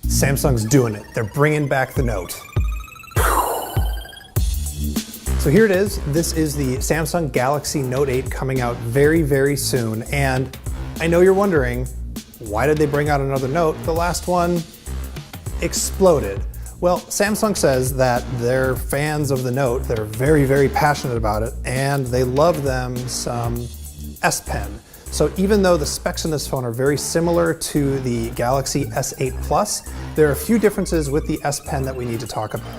Samsung's doing it. They're bringing back the Note. So here it is. This is the Samsung Galaxy Note 8 coming out very, very soon. And I know you're wondering, why did they bring out another Note? The last one exploded. Well, Samsung says that they're fans of the Note. They're very, very passionate about it, and they love them some S Pen. So even though the specs in this phone are very similar to the Galaxy S8 Plus, there are a few differences with the S Pen that we need to talk about.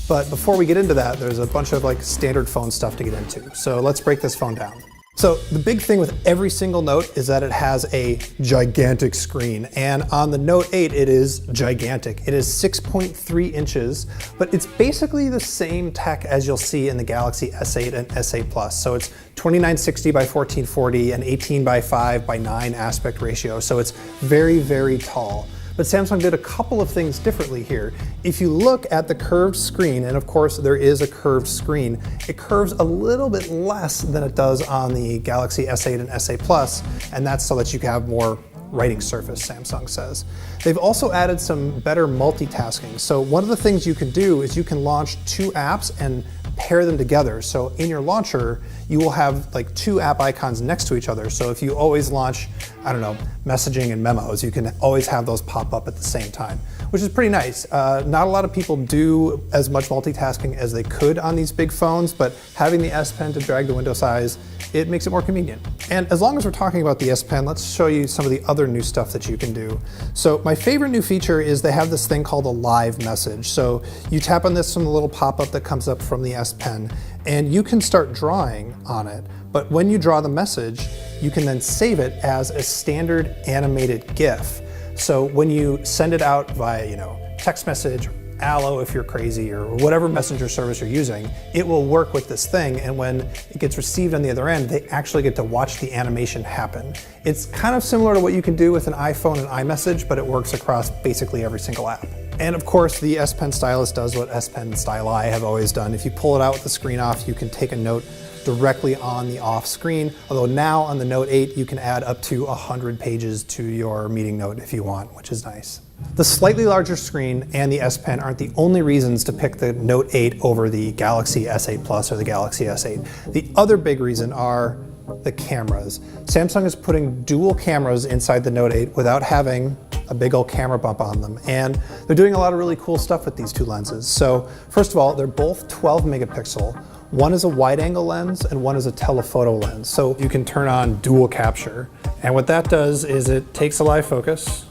But before we get into that, there's a bunch of like standard phone stuff to get into. So let's break this phone down. So the big thing with every single Note is that it has a gigantic screen, and on the Note 8 it is gigantic. It is 6.3 inches, but it's basically the same tech as you'll see in the Galaxy S8 and S8 Plus. So it's 2960 by 1440 and 18 by 5 by 9 aspect ratio, so it's very, very tall. But Samsung did a couple of things differently here. If you look at the curved screen, and of course there is a curved screen, it curves a little bit less than it does on the Galaxy S8 and S8 Plus, and that's so that you can have more writing surface, Samsung says. They've also added some better multitasking. So one of the things you can do is you can launch 2 apps and pair them together. So in your launcher, you will have like 2 app icons next to each other. So if you always launch, I don't know, messaging and memos, you can always have those pop up at the same time, which is pretty nice. Not a lot of people do as much multitasking as they could on these big phones, but having the S Pen to drag the window size, it makes it more convenient. And as long as we're talking about the S Pen, let's show you some of the other new stuff that you can do. So my favorite new feature is they have this thing called a live message. So you tap on this from the little pop-up that comes up from the S Pen, and you can start drawing on it. But when you draw the message, you can then save it as a standard animated GIF. So when you send it out via, text message, Allo if you're crazy, or whatever messenger service you're using, it will work with this thing, and when it gets received on the other end, they actually get to watch the animation happen. It's kind of similar to what you can do with an iPhone and iMessage, but it works across basically every single app. And of course, the S Pen stylus does what S Pen Styli have always done. If you pull it out with the screen off, you can take a note directly on the off screen, although now on the Note 8 you can add up to 100 pages to your meeting note if you want, which is nice. The slightly larger screen and the S Pen aren't the only reasons to pick the Note 8 over the Galaxy S8 Plus or the Galaxy S8. The other big reason are the cameras. Samsung is putting dual cameras inside the Note 8 without having a big old camera bump on them, and they're doing a lot of really cool stuff with these 2 lenses. So first of all, they're both 12 megapixel. One is a wide angle lens and one is a telephoto lens. So you can turn on dual capture. And what that does is it takes a live focus.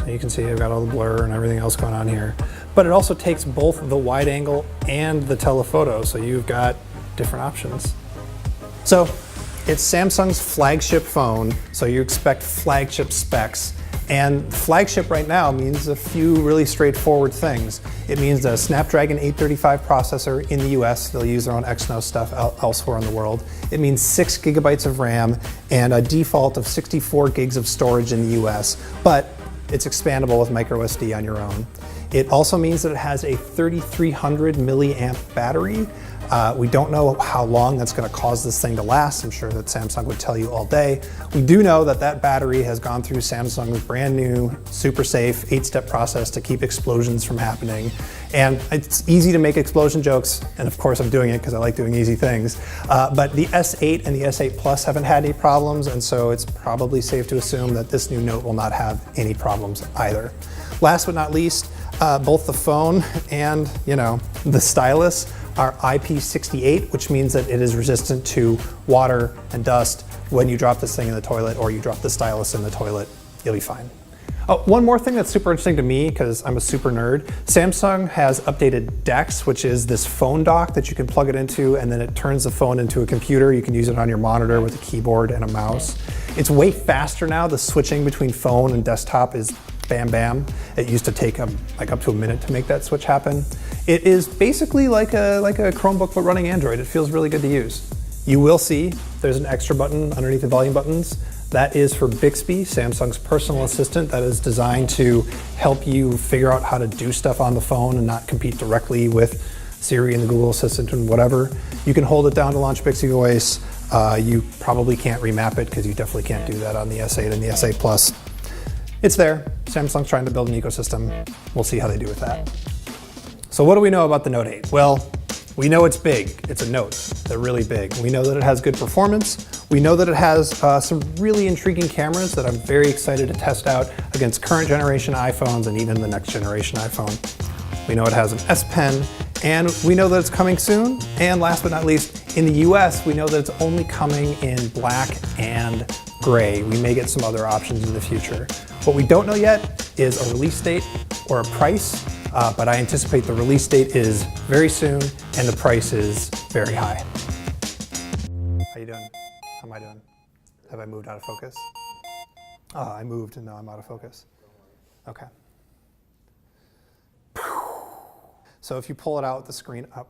You can see I've got all the blur and everything else going on here. But it also takes both the wide angle and the telephoto, so you've got different options. So it's Samsung's flagship phone, so you expect flagship specs. And flagship right now means a few really straightforward things. It means a Snapdragon 835 processor in the US. They'll use their own Exynos stuff elsewhere in the world. It means 6 gigabytes of RAM and a default of 64 gigs of storage in the US, but it's expandable with microSD on your own. It also means that it has a 3300 milliamp battery. We don't know how long that's going to cause this thing to last. I'm sure that Samsung would tell you all day. We do know that that battery has gone through Samsung's brand new, super safe 8-step process to keep explosions from happening. And it's easy to make explosion jokes, and of course I'm doing it because I like doing easy things. But the S8 and the S8 Plus haven't had any problems, and so it's probably safe to assume that this new Note will not have any problems either. Last but not least, both the phone and the stylus are IP68, which means that it is resistant to water and dust. When you drop this thing in the toilet or you drop the stylus in the toilet, you'll be fine. Oh, one more thing that's super interesting to me, because I'm a super nerd, Samsung has updated DeX, which is this phone dock that you can plug it into, and then it turns the phone into a computer. You can use it on your monitor with a keyboard and a mouse. It's way faster now. The switching between phone and desktop is bam bam. It used to take like up to a minute to make that switch happen. It is basically like a Chromebook but running Android. It feels really good to use. You will see there's an extra button underneath the volume buttons. That is for Bixby, Samsung's personal assistant that is designed to help you figure out how to do stuff on the phone and not compete directly with Siri and the Google Assistant and whatever. You can hold it down to launch Bixby Voice. You probably can't remap it because you definitely can't do that on the S8 and the S8 Plus. it's there. Samsung's trying to build an ecosystem. We'll see how they do with that. So what do we know about the Note 8? Well, we know it's big. It's a Note. They're really big. We know that it has good performance. We know that it has some really intriguing cameras that I'm very excited to test out against current generation iPhones and even the next generation iPhone. We know it has an S Pen, and we know that it's coming soon. And last but not least, in the US, we know that it's only coming in black and gray. We may get some other options in the future. What we don't know yet is a release date or a price, but I anticipate the release date is very soon and the price is very high. How you doing? How am I doing? Have I moved out of focus? Oh, I moved and now I'm out of focus. Okay. So if you pull it out, the screen up,